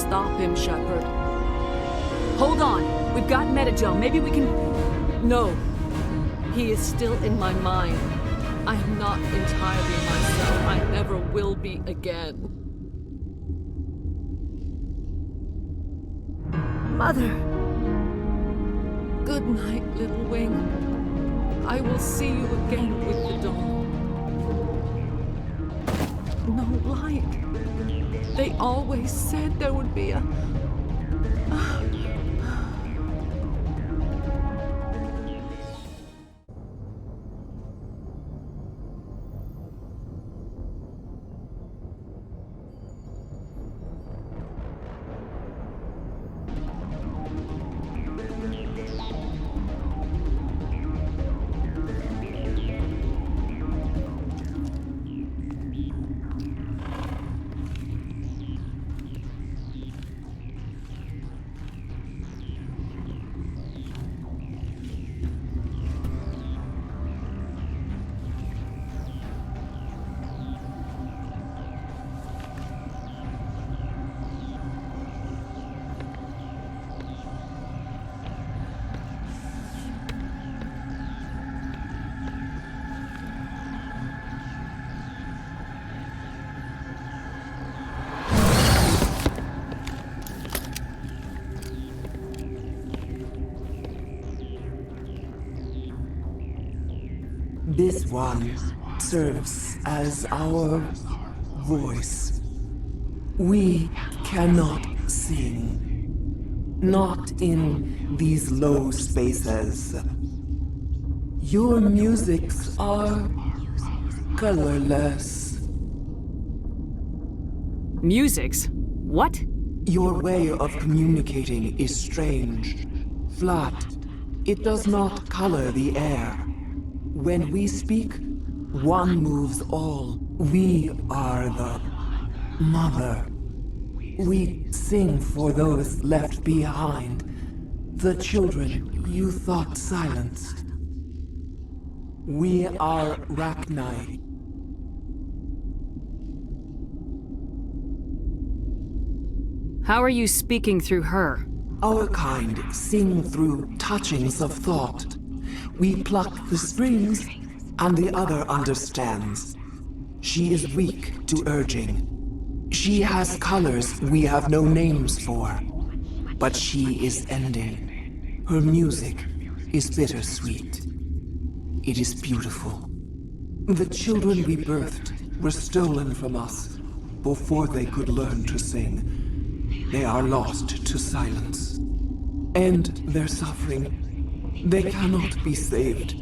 stop him, Shepard. Hold on. We've got Metagel. Maybe we can... No. He is still in my mind. I am not entirely myself. I never will be again. Mother. Good night, little wing. I will see you again with the dawn. No light. They always said there would be a... This one serves as our voice. We cannot sing. Not in these low spaces. Your musics are colorless. Musics? What? Your way of communicating is strange. Flat. It does not color the air. When we speak, one moves all. We are the mother. We sing for those left behind, the children you thought silenced. We are Rachni. How are you speaking through her? Our kind sing through touchings of thought. We pluck the strings, and the other understands. She is weak to urging. She has colors we have no names for. But she is ending. Her music is bittersweet. It is beautiful. The children we birthed were stolen from us before they could learn to sing. They are lost to silence. And their suffering, they cannot be saved.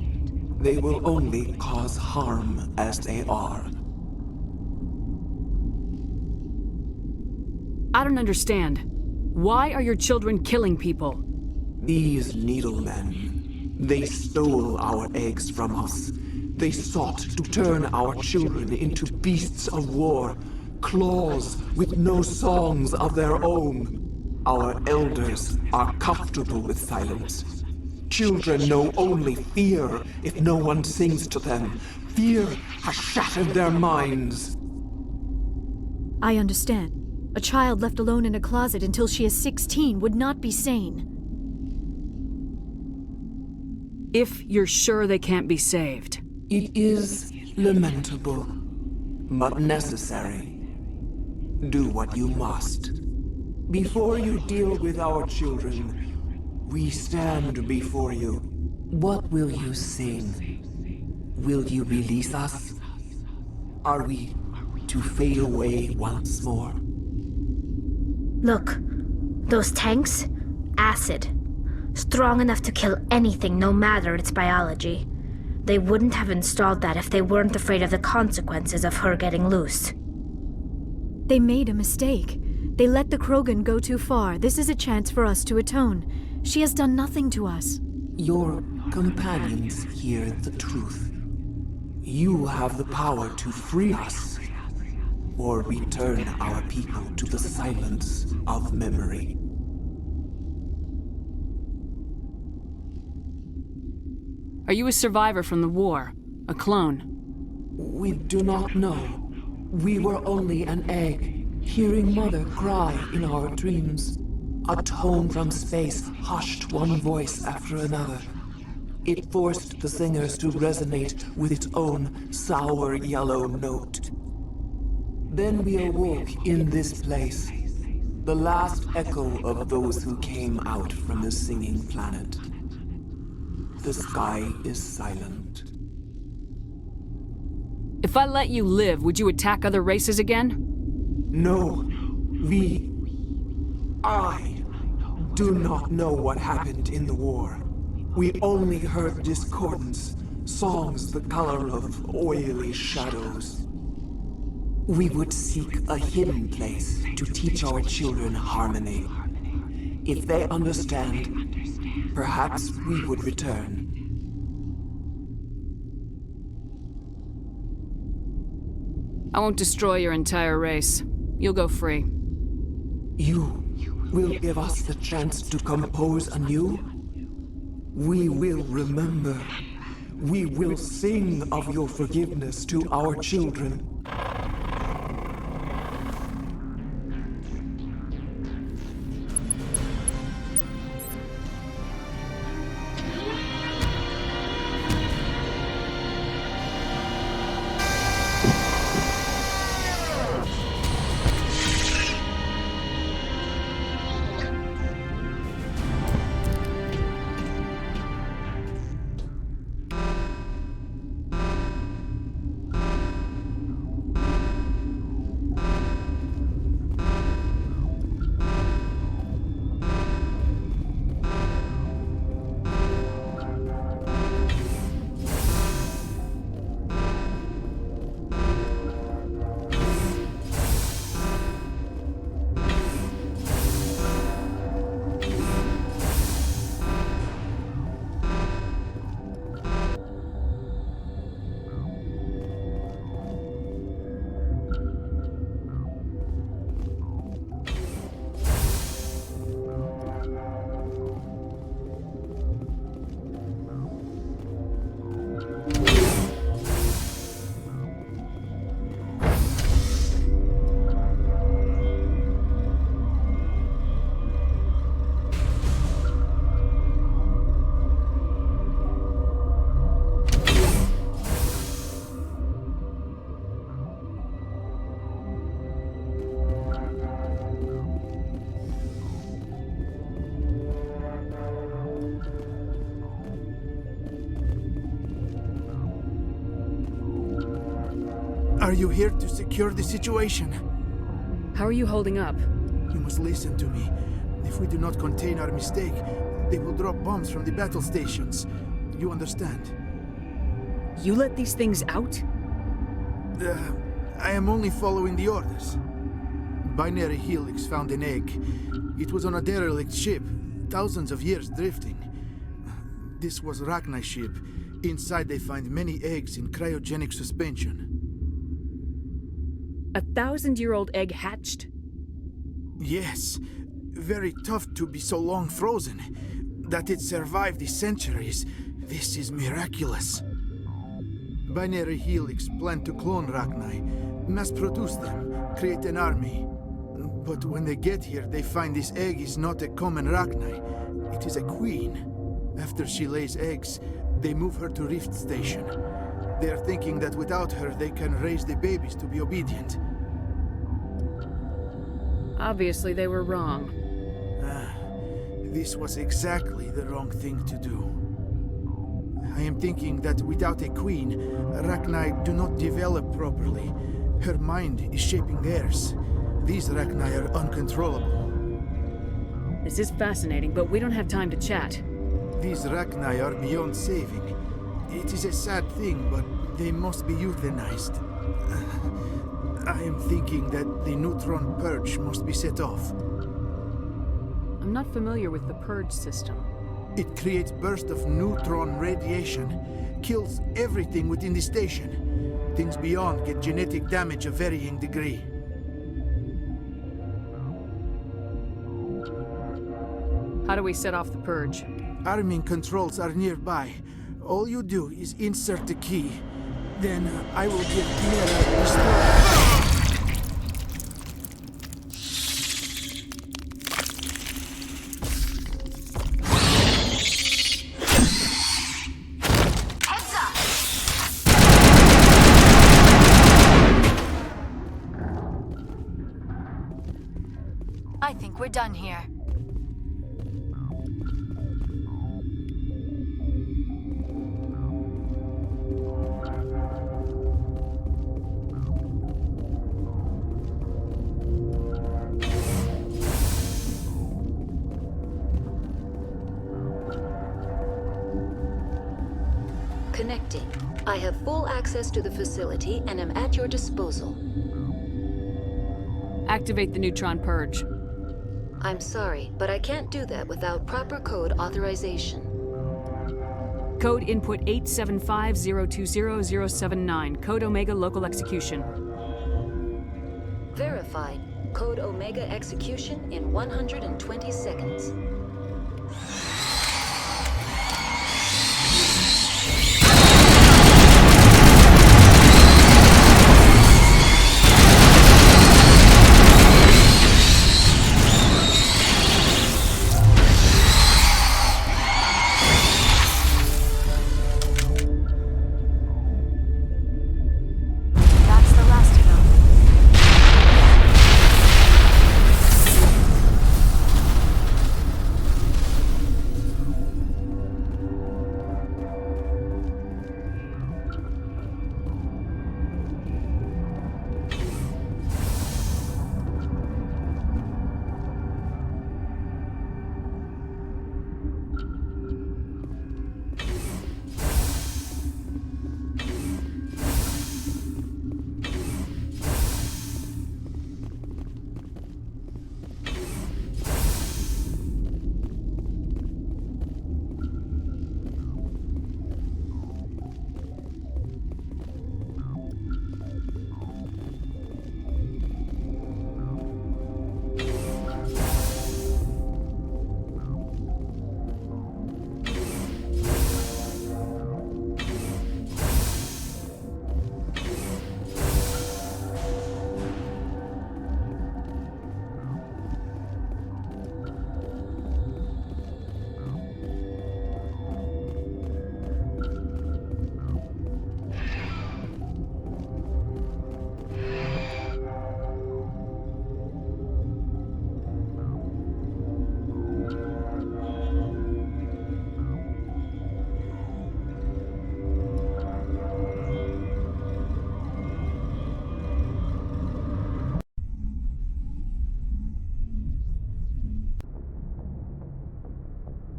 They will only cause harm as they are. I don't understand. Why are your children killing people? These needlemen, they stole our eggs from us. They sought to turn our children into beasts of war, claws with no songs of their own. Our elders are comfortable with silence. Children know only fear if no one sings to them. Fear has shattered their minds. I understand. A child left alone in a closet until she is 16 would not be sane. If you're sure they can't be saved. It is lamentable, but necessary. Do what you must. Before you deal with our children, we stand before you. What will you sing? Will you release us? Are we to fade away once more? Look, those tanks? Acid. Strong enough to kill anything, no matter its biology. They wouldn't have installed that if they weren't afraid of the consequences of her getting loose. They made a mistake. They let the Krogan go too far. This is a chance for us to atone. She has done nothing to us. Your companions hear the truth. You have the power to free us, or return our people to the silence of memory. Are you a survivor from the war? A clone? We do not know. We were only an egg, Hearing Mother cry in our dreams, a tone from space hushed one voice after another. It forced the singers to resonate with its own sour yellow note. Then we awoke in this place, the last echo of those who came out from the singing planet. The sky is silent. If I let you live, would you attack other races again? No, I do not know what happened in the war. We only heard discordance, songs the color of oily shadows. We would seek a hidden place to teach our children harmony. If they understand, perhaps we would return. I won't destroy your entire race. You'll go free. You will give us the chance to compose anew? We will remember. We will sing of your forgiveness to our children. Are you here to secure the situation? How are you holding up? You must listen to me. If we do not contain our mistake, they will drop bombs from the battle stations. You understand? You let these things out? I am only following the orders. Binary Helix found an egg. It was on a derelict ship, thousands of years drifting. This was Rachni's ship. Inside they find many eggs in cryogenic suspension. A 1,000-year-old egg hatched? Yes. Very tough to be so long frozen. That it survived the centuries. This is miraculous. Binary Helix planned to clone Rachni, mass-produce them, create an army. But when they get here, they find this egg is not a common Rachni. It is a queen. After she lays eggs, they move her to Rift Station. They are thinking that without her, they can raise the babies to be obedient. Obviously, they were wrong. This was exactly the wrong thing to do. I am thinking that without a queen, Rachni do not develop properly. Her mind is shaping theirs. These Rachni are uncontrollable. This is fascinating, but we don't have time to chat. These Rachni are beyond saving. It is a sad thing, but they must be euthanized. I am thinking that the neutron purge must be set off. I'm not familiar with the purge system. It creates bursts of neutron radiation, kills everything within the station. Things beyond get genetic damage of varying degree. How do we set off the purge? Arming controls are nearby. All you do is insert the key. Then I will give Mira the think we're done here. Connecting. I have full access to the facility and am at your disposal. Activate the neutron purge. I'm sorry, but I can't do that without proper code authorization. Code input 875020079. Code Omega local execution. Verified. Code Omega execution in 120 seconds. That's the last of them.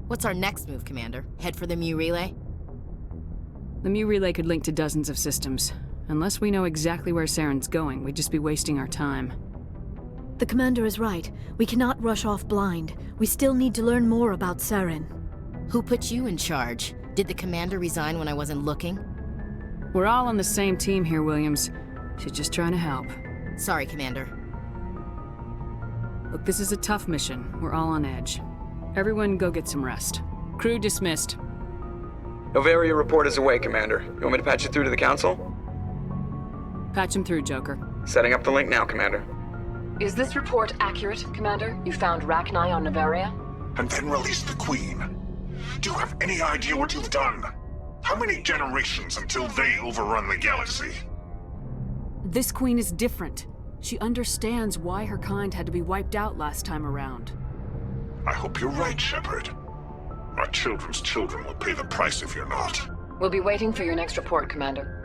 What's our next move, Commander? Head for the Mu relay? The Mu relay could link to dozens of systems. Unless we know exactly where Saren's going, we'd just be wasting our time. The commander is right. We cannot rush off blind. We still need to learn more about Saren. Who put you in charge? Did the commander resign when I wasn't looking? We're all on the same team here, Williams. She's just trying to help. Sorry, Commander. Look, this is a tough mission. We're all on edge. Everyone go get some rest. Crew dismissed. Novaria report is away, Commander. You want me to patch it through to the Council? Patch him through, Joker. Setting up the link now, Commander. Is this report accurate, Commander? You found Rachni on Novaria? And then released the Queen. Do you have any idea what you've done? How many generations until they overrun the galaxy? This queen is different. She understands why her kind had to be wiped out last time around. I hope you're right, Shepard. Our children's children will pay the price if you're not. We'll be waiting for your next report, Commander.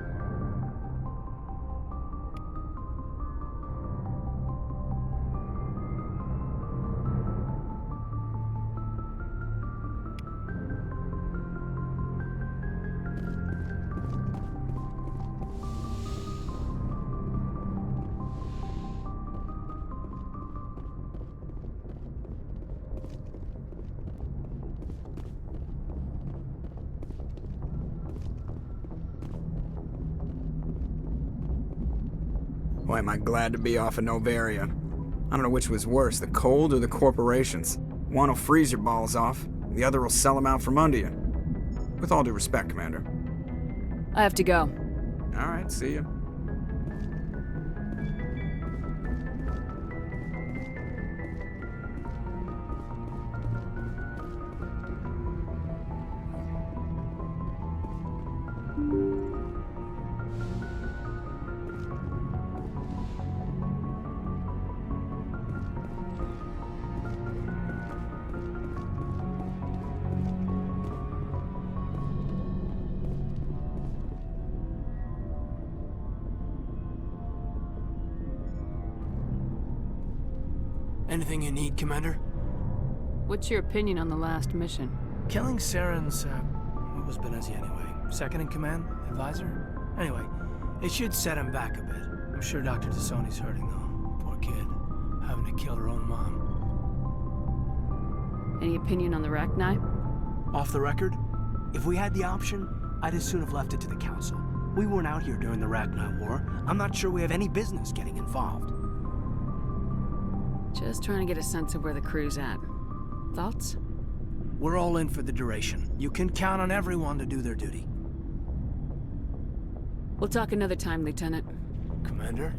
Boy, am I glad to be off of Novaria. I don't know which was worse, the cold or the corporations. One will freeze your balls off, the other will sell them out from under you. With all due respect, Commander. I have to go. All right, see ya. Anything you need, Commander? What's your opinion on the last mission? Killing Saren's, what was Benezia anyway? Second in command? Advisor? Anyway, it should set him back a bit. I'm sure Dr. Tassoni's hurting, though. Poor kid. Having to kill her own mom. Any opinion on the Rachni? Off the record, if we had the option, I'd as soon have left it to the Council. We weren't out here during the Rachni War. I'm not sure we have any business getting involved. Just trying to get a sense of where the crew's at. Thoughts? We're all in for the duration. You can count on everyone to do their duty. We'll talk another time, Lieutenant. Commander?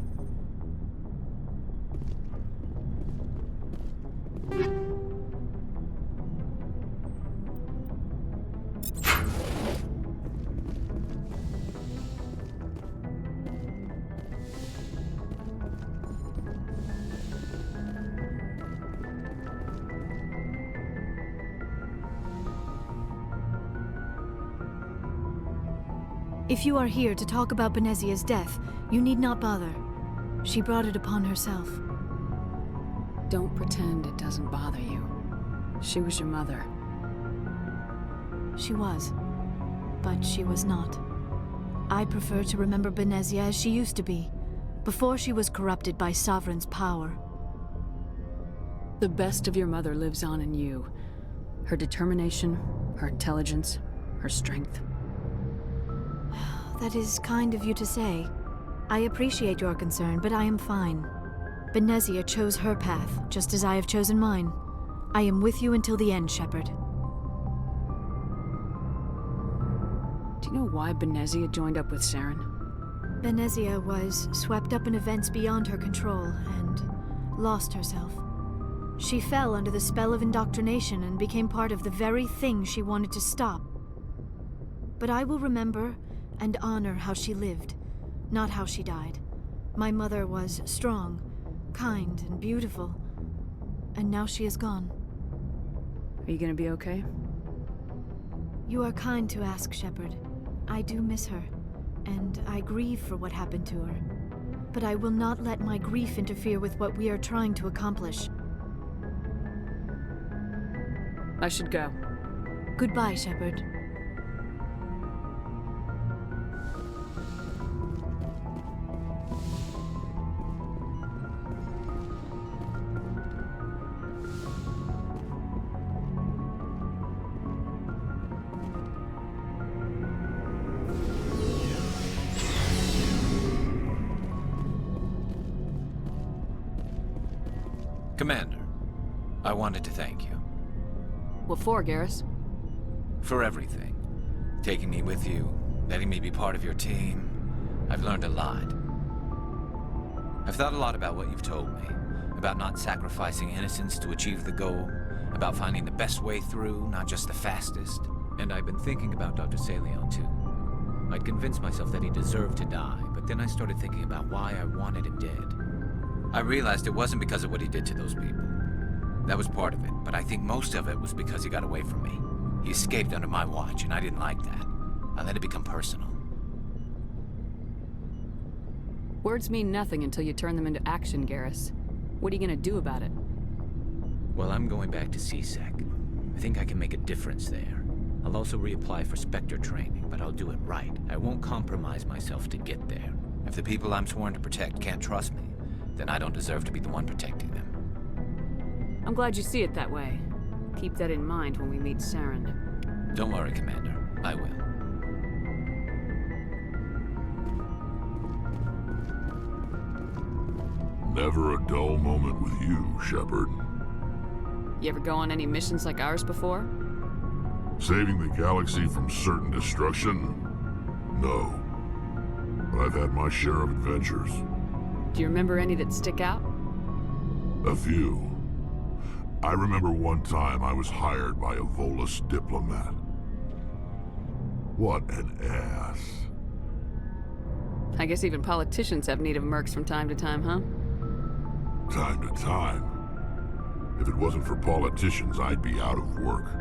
If you are here to talk about Benezia's death, you need not bother. She brought it upon herself. Don't pretend it doesn't bother you. She was your mother. She was. But she was not. I prefer to remember Benezia as she used to be, before she was corrupted by Sovereign's power. The best of your mother lives on in you. Her determination, her intelligence, her strength. That is kind of you to say. I appreciate your concern, but I am fine. Benezia chose her path, just as I have chosen mine. I am with you until the end, Shepard. Do you know why Benezia joined up with Saren? Benezia was swept up in events beyond her control and lost herself. She fell under the spell of indoctrination and became part of the very thing she wanted to stop. But I will remember and honor how she lived, not how she died. My mother was strong, kind, and beautiful, and now she is gone. Are you gonna be okay? You are kind to ask, Shepard. I do miss her, and I grieve for what happened to her. But I will not let my grief interfere with what we are trying to accomplish. I should go. Goodbye, Shepard. Commander, I wanted to thank you. What for, Garrus? For everything. Taking me with you, letting me be part of your team. I've learned a lot. I've thought a lot about what you've told me. About not sacrificing innocence to achieve the goal. About finding the best way through, not just the fastest. And I've been thinking about Dr. Saleon, too. I'd convinced myself that he deserved to die, but then I started thinking about why I wanted him dead. I realized it wasn't because of what he did to those people. That was part of it, but I think most of it was because he got away from me. He escaped under my watch, and I didn't like that. I let it become personal. Words mean nothing until you turn them into action, Garrus. What are you gonna do about it? Well, I'm going back to CSEC. I think I can make a difference there. I'll also reapply for Spectre training, but I'll do it right. I won't compromise myself to get there. If the people I'm sworn to protect can't trust me, then I don't deserve to be the one protecting them. I'm glad you see it that way. Keep that in mind when we meet Saren. Don't worry, Commander. I will. Never a dull moment with you, Shepard. You ever go on any missions like ours before? Saving the galaxy from certain destruction? No. But I've had my share of adventures. Do you remember any that stick out? A few. I remember one time I was hired by a Volus diplomat. What an ass. I guess even politicians have need of mercs from time to time, huh? Time to time. If it wasn't for politicians, I'd be out of work.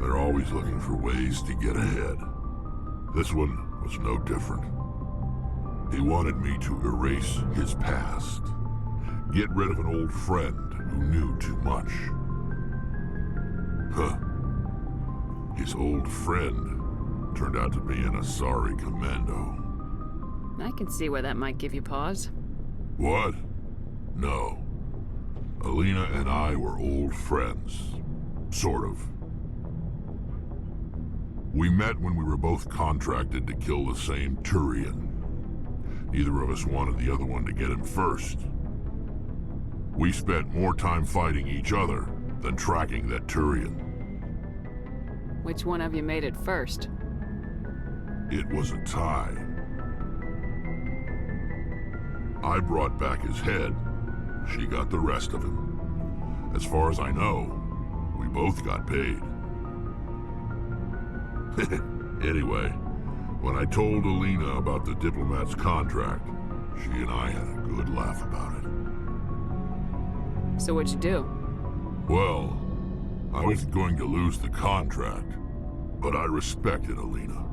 They're always looking for ways to get ahead. This one was no different. He wanted me to erase his past. Get rid of an old friend who knew too much. Huh. His old friend turned out to be an Asari commando. I can see why that might give you pause. What? No. Alina and I were old friends. Sort of. We met when we were both contracted to kill the same Turian. Neither of us wanted the other one to get him first. We spent more time fighting each other than tracking that Turian. Which one of you made it first? It was a tie. I brought back his head. She got the rest of him. As far as I know, we both got paid. Anyway, when I told Alina about the diplomat's contract, she and I had a good laugh about it. So what'd you do? Well, I wasn't going to lose the contract, but I respected Alina.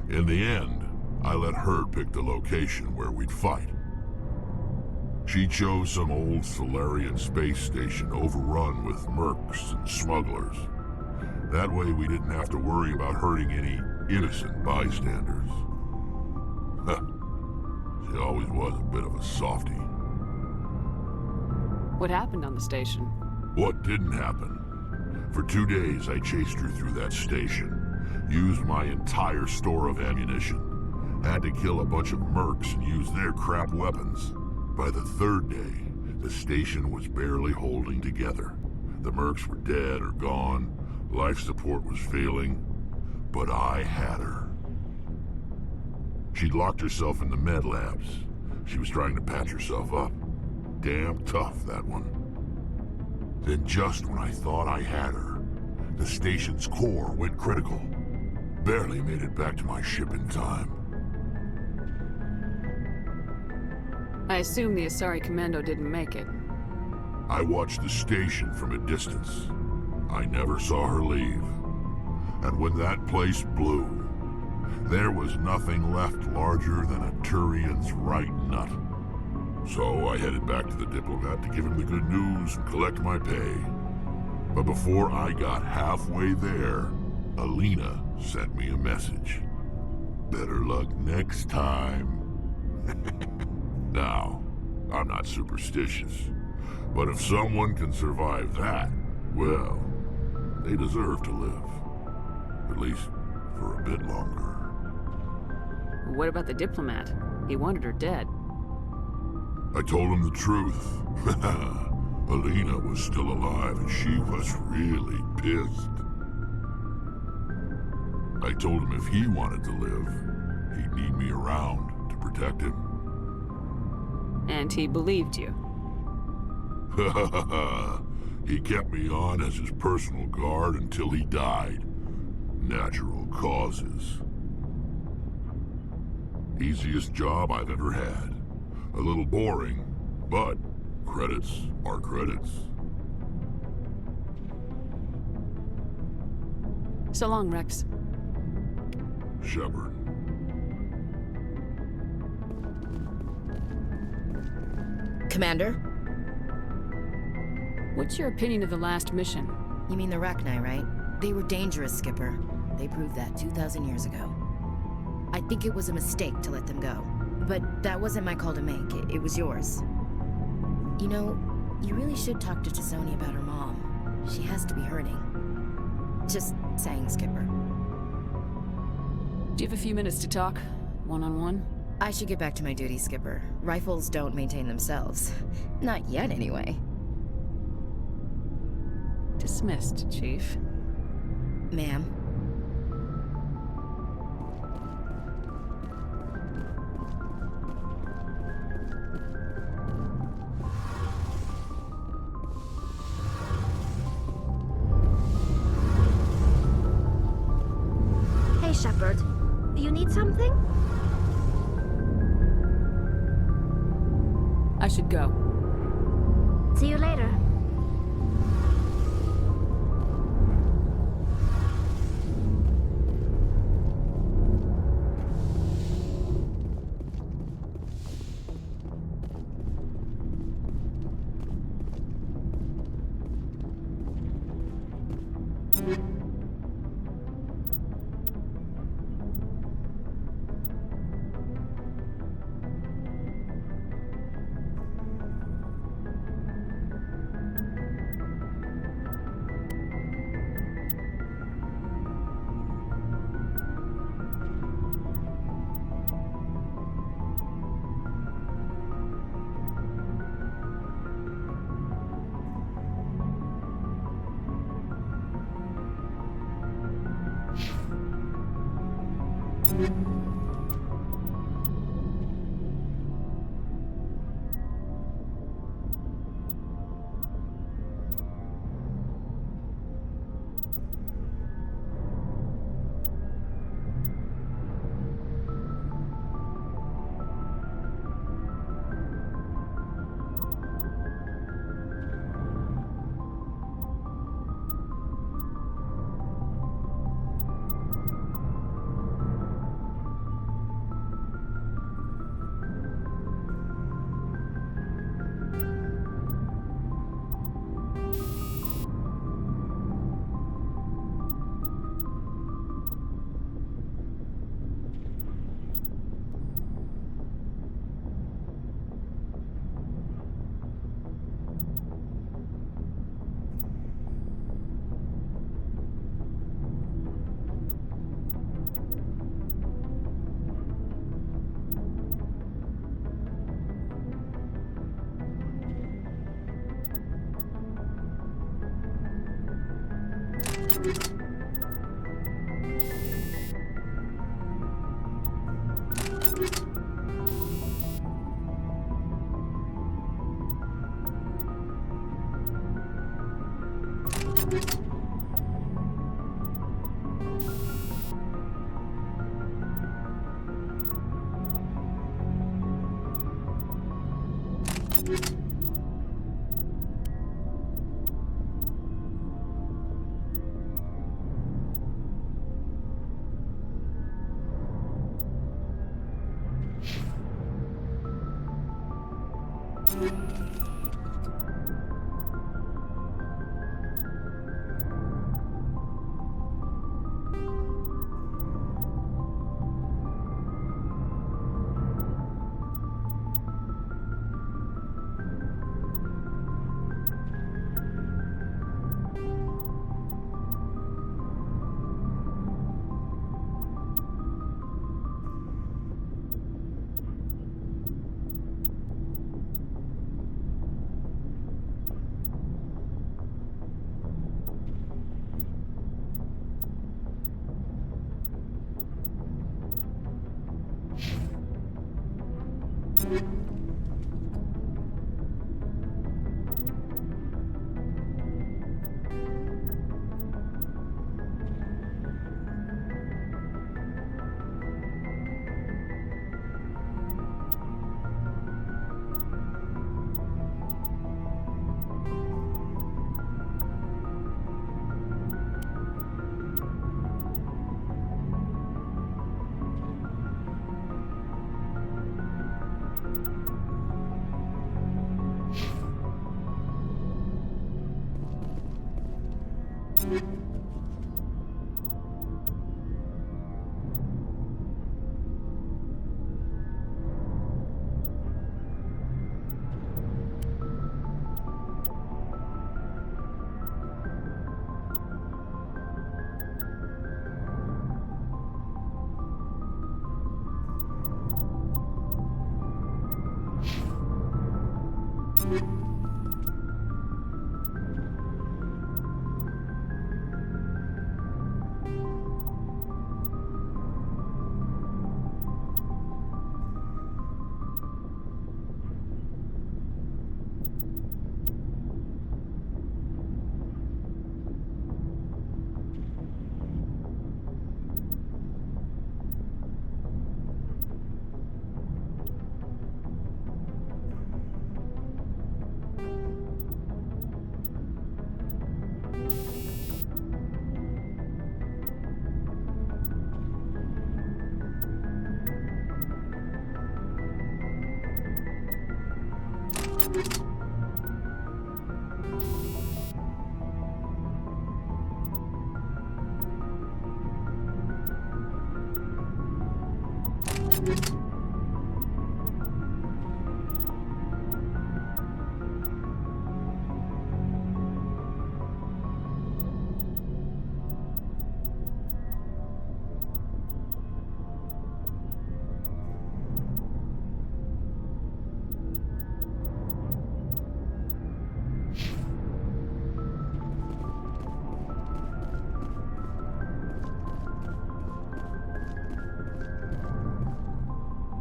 In the end, I let her pick the location where we'd fight. She chose some old Solarian space station overrun with mercs and smugglers. That way we didn't have to worry about hurting any innocent bystanders. She always was a bit of a softie. What happened on the station? What didn't happen? For 2 days I chased her through that station, used my entire store of ammunition, had to kill a bunch of mercs and use their crap weapons. By the 3rd day, the station was barely holding together. The mercs were dead or gone, life support was failing, but I had her. She'd locked herself in the med labs. She was trying to patch herself up. Damn tough, that one. Then just when I thought I had her, the station's core went critical. Barely made it back to my ship in time. I assume the Asari Commando didn't make it. I watched the station from a distance. I never saw her leave. And when that place blew, there was nothing left larger than a Turian's right nut. So I headed back to the diplomat to give him the good news and collect my pay. But before I got halfway there, Alina sent me a message. Better luck next time. Now, I'm not superstitious, but if someone can survive that, well, they deserve to live. At least for a bit longer. What about the diplomat? He wanted her dead. I told him the truth. Alina was still alive and she was really pissed. I told him if he wanted to live, he'd need me around to protect him. And he believed you. He kept me on as his personal guard until he died. Natural causes. Easiest job I've ever had. A little boring, but credits are credits. So long, Rex. Shepard. Commander? What's your opinion of the last mission? You mean the Rachni, right? They were dangerous, Skipper. They proved that 2,000 years ago. I think it was a mistake to let them go. But that wasn't my call to make. It was yours. You know, you really should talk to T'Soni about her mom. She has to be hurting. Just saying, Skipper. Do you have a few minutes to talk? One-on-one? I should get back to my duty, Skipper. Rifles don't maintain themselves. Not yet, anyway. Dismissed, Chief. Ma'am. Hey, Shepard. You need something? I should go. See you later.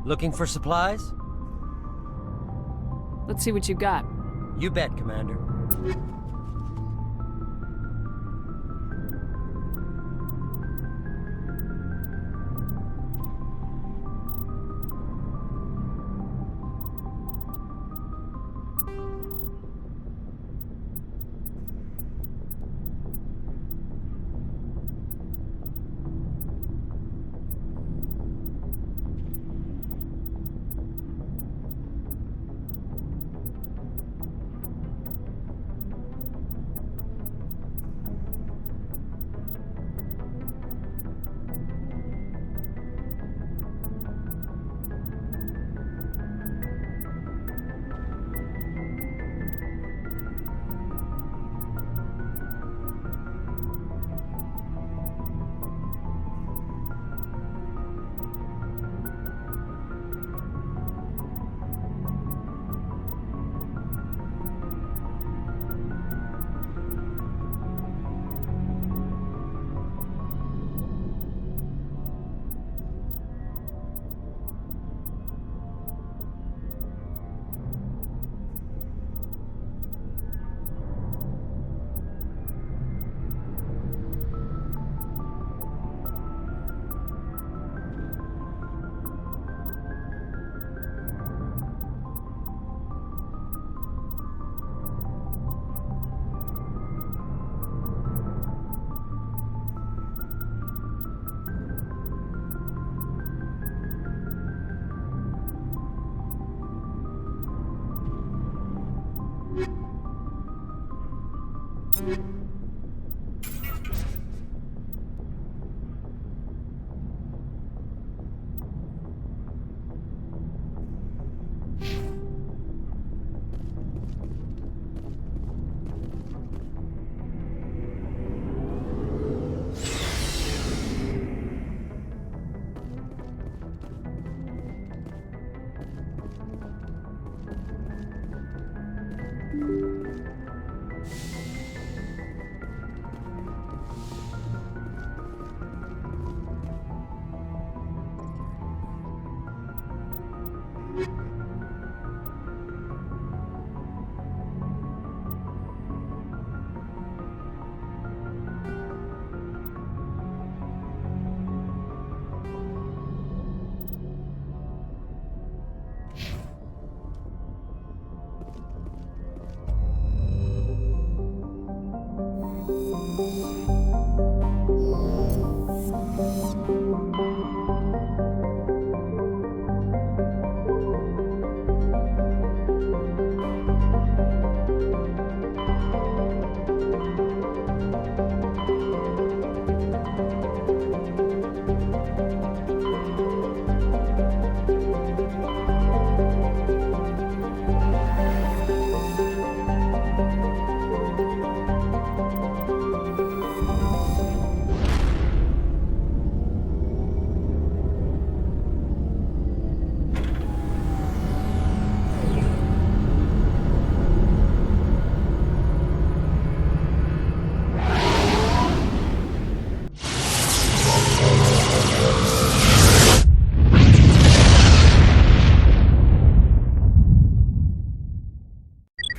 Looking for supplies? Let's see what you got. You bet, Commander.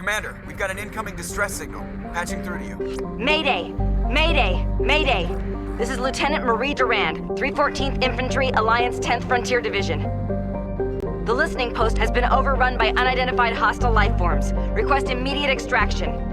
Commander, we've got an incoming distress signal. Patching through to you. Mayday! Mayday! Mayday! This is Lieutenant Marie Durand, 314th Infantry, Alliance 10th Frontier Division. The listening post has been overrun by unidentified hostile life forms. Request immediate extraction.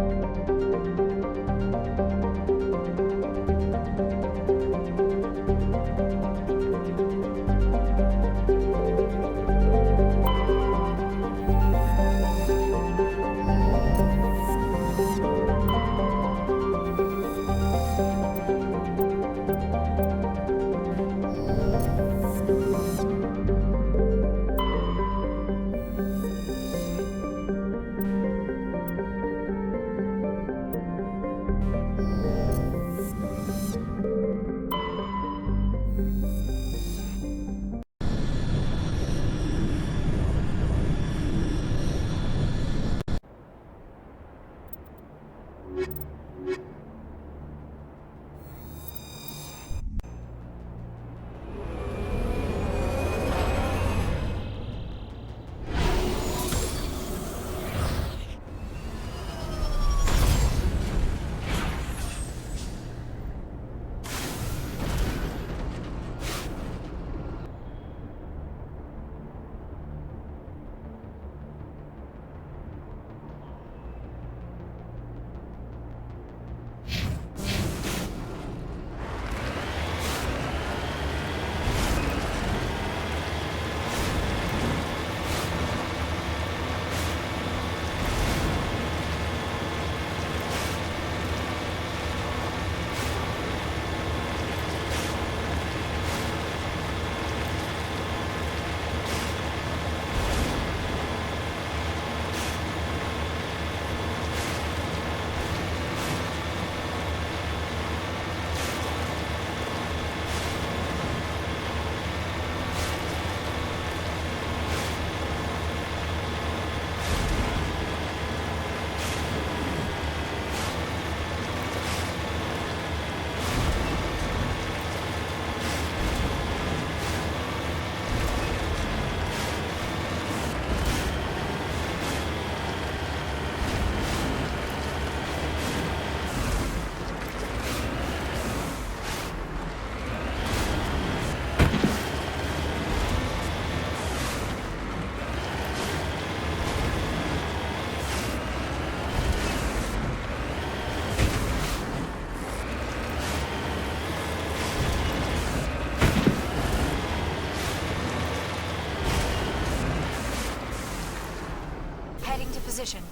position.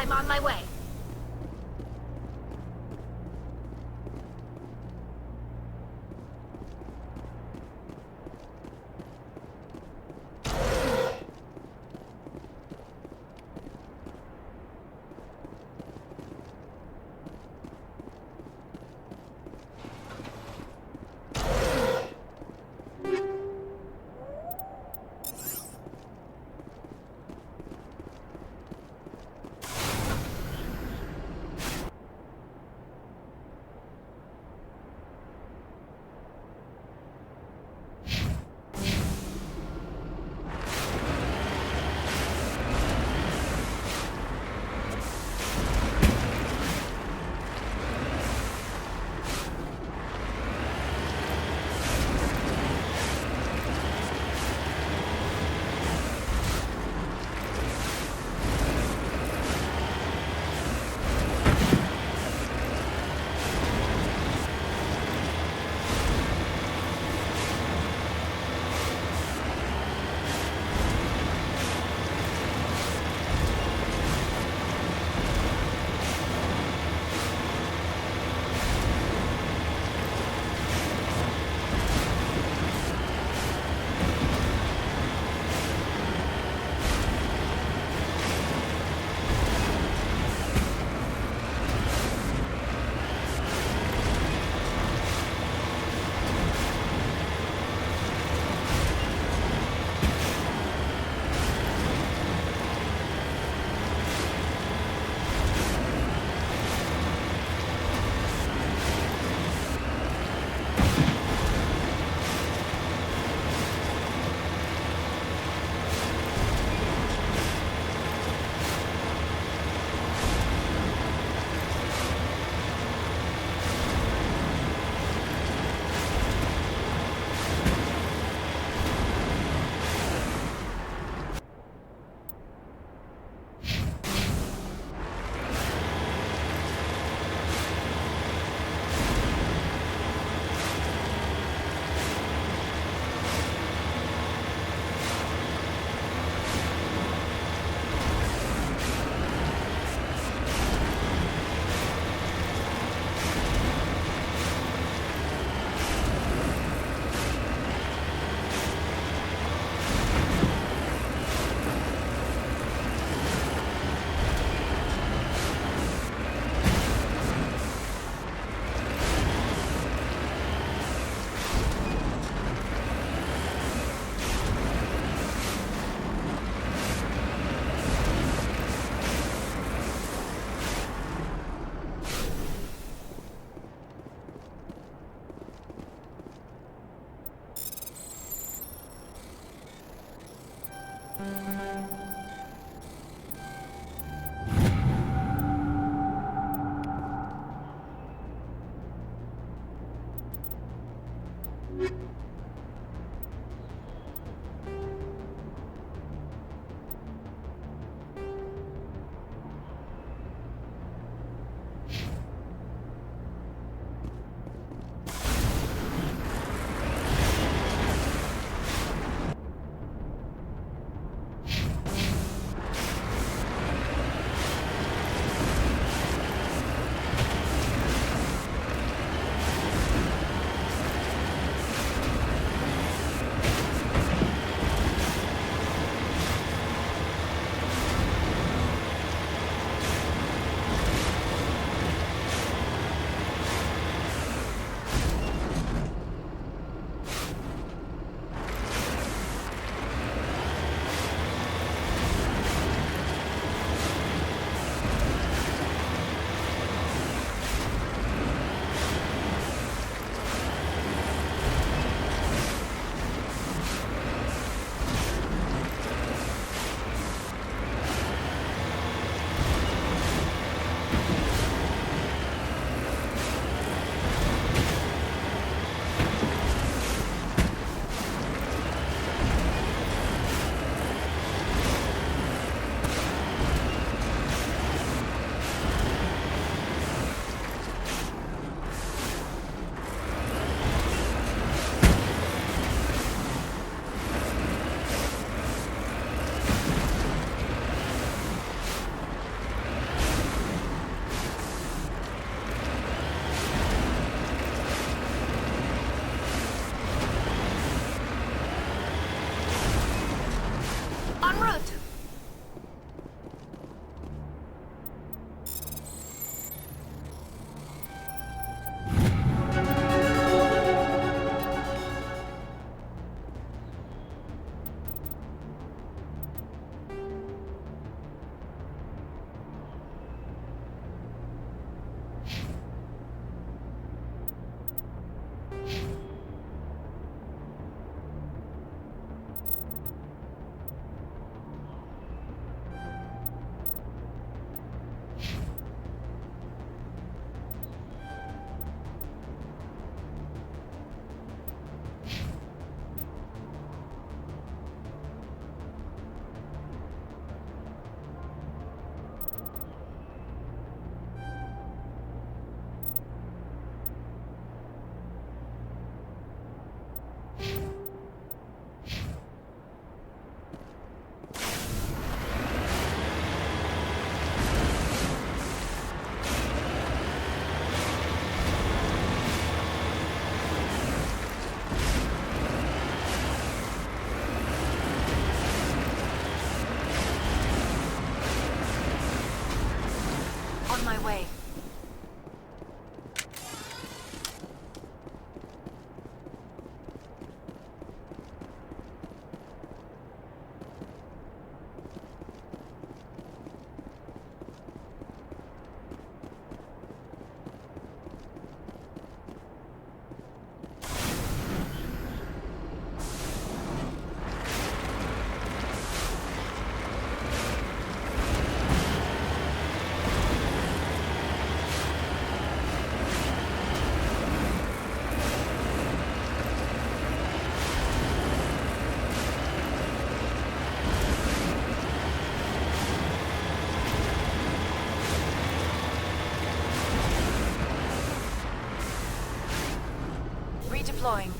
I'm on my way. way. Redeploying.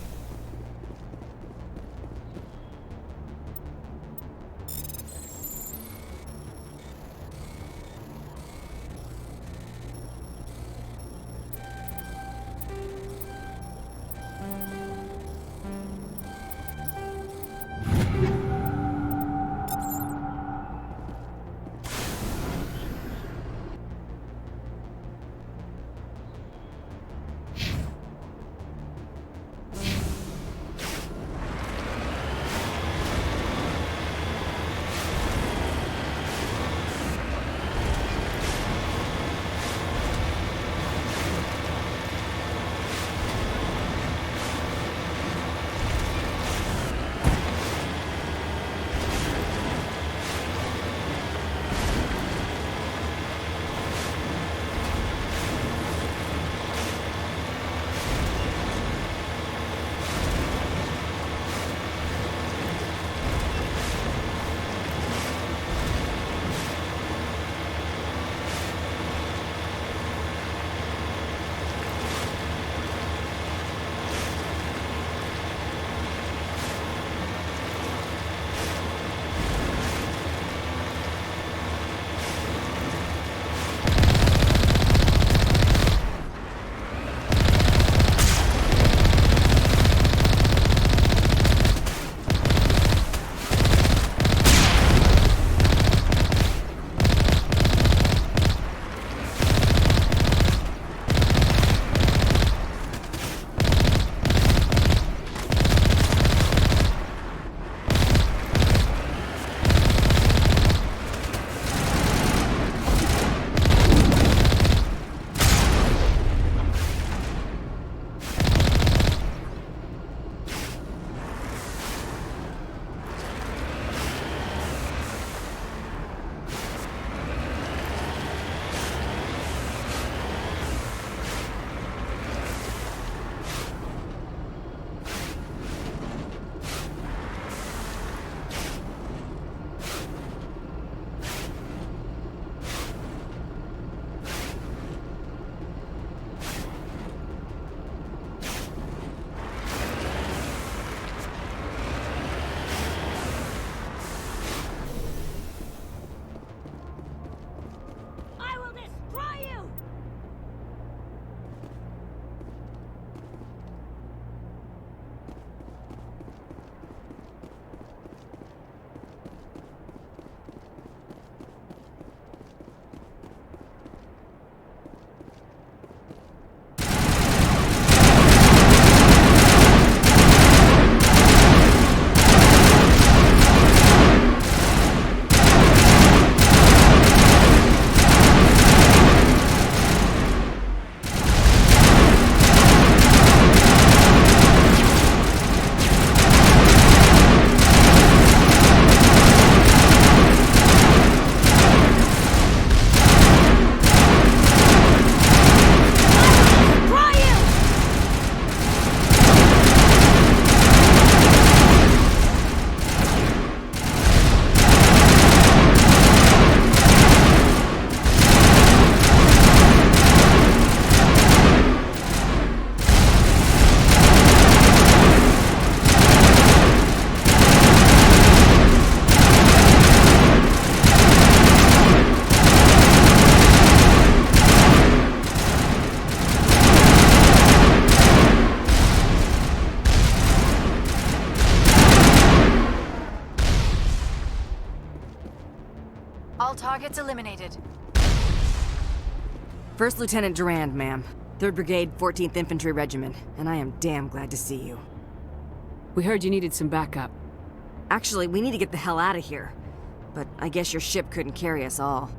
All targets eliminated. First Lieutenant Durand, ma'am. 3rd Brigade, 14th Infantry Regiment, and I am damn glad to see you. We heard you needed some backup. Actually, we need to get the hell out of here. But I guess your ship couldn't carry us all.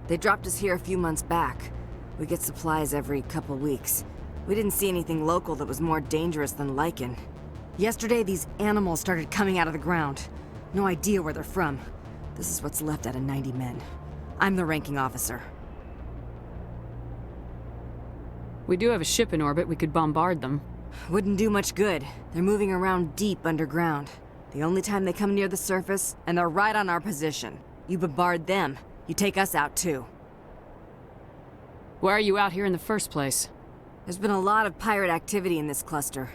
They dropped us here a few months back. We get supplies every couple weeks. We didn't see anything local that was more dangerous than lichen. Yesterday, these animals started coming out of the ground. No idea where they're from. This is what's left out of 90 men. I'm the ranking officer. We do have a ship in orbit. We could bombard them. Wouldn't do much good. They're moving around deep underground. The only time they come near the surface, and they're right on our position. You bombard them, you take us out too. Why are you out here in the first place? There's been a lot of pirate activity in this cluster.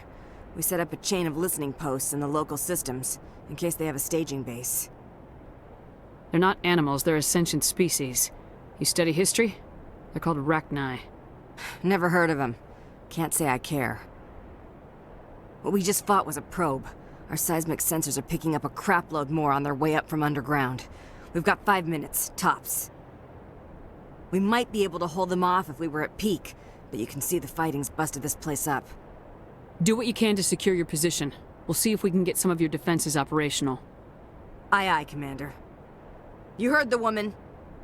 We set up a chain of listening posts in the local systems, in case they have a staging base. They're not animals, they're a sentient species. You study history? They're called Rachni. Never heard of them. Can't say I care. What we just fought was a probe. Our seismic sensors are picking up a crapload more on their way up from underground. We've got 5 minutes, tops. We might be able to hold them off if we were at peak, but you can see the fighting's busted this place up. Do what you can to secure your position. We'll see if we can get some of your defenses operational. Aye, aye, Commander. You heard the woman.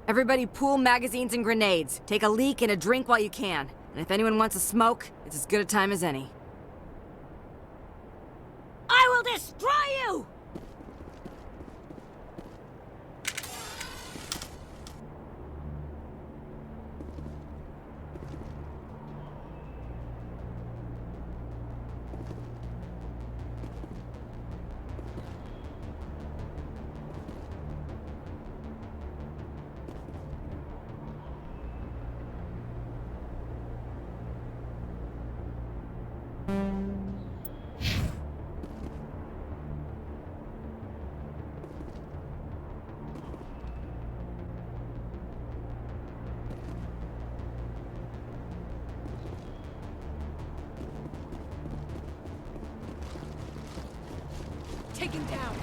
Everybody pool magazines and grenades. Take a leak and a drink while you can. And if anyone wants a smoke, it's as good a time as any. I will destroy you! Take him down!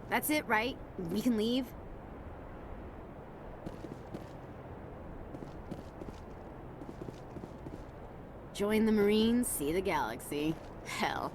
That's it, right? We can leave? Join the Marines, see the galaxy. Hell.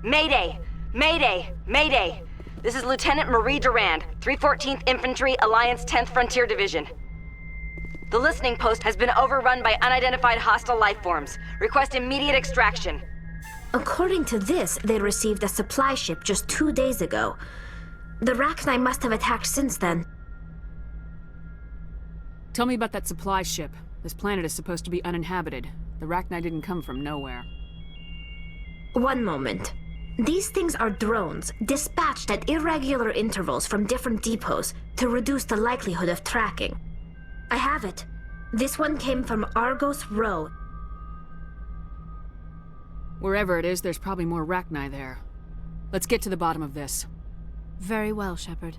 Mayday! Mayday! Mayday! This is Lieutenant Marie Durand, 314th Infantry, Alliance 10th Frontier Division. The listening post has been overrun by unidentified hostile life forms. Request immediate extraction. According to this, they received a supply ship just 2 days ago. The Rachni must have attacked since then. Tell me about that supply ship. This planet is supposed to be uninhabited. The Rachni didn't come from nowhere. One moment. These things are drones, dispatched at irregular intervals from different depots to reduce the likelihood of tracking. I have it. This one came from Argos Row. Wherever it is, there's probably more Rachni there. Let's get to the bottom of this. Very well, Shepard.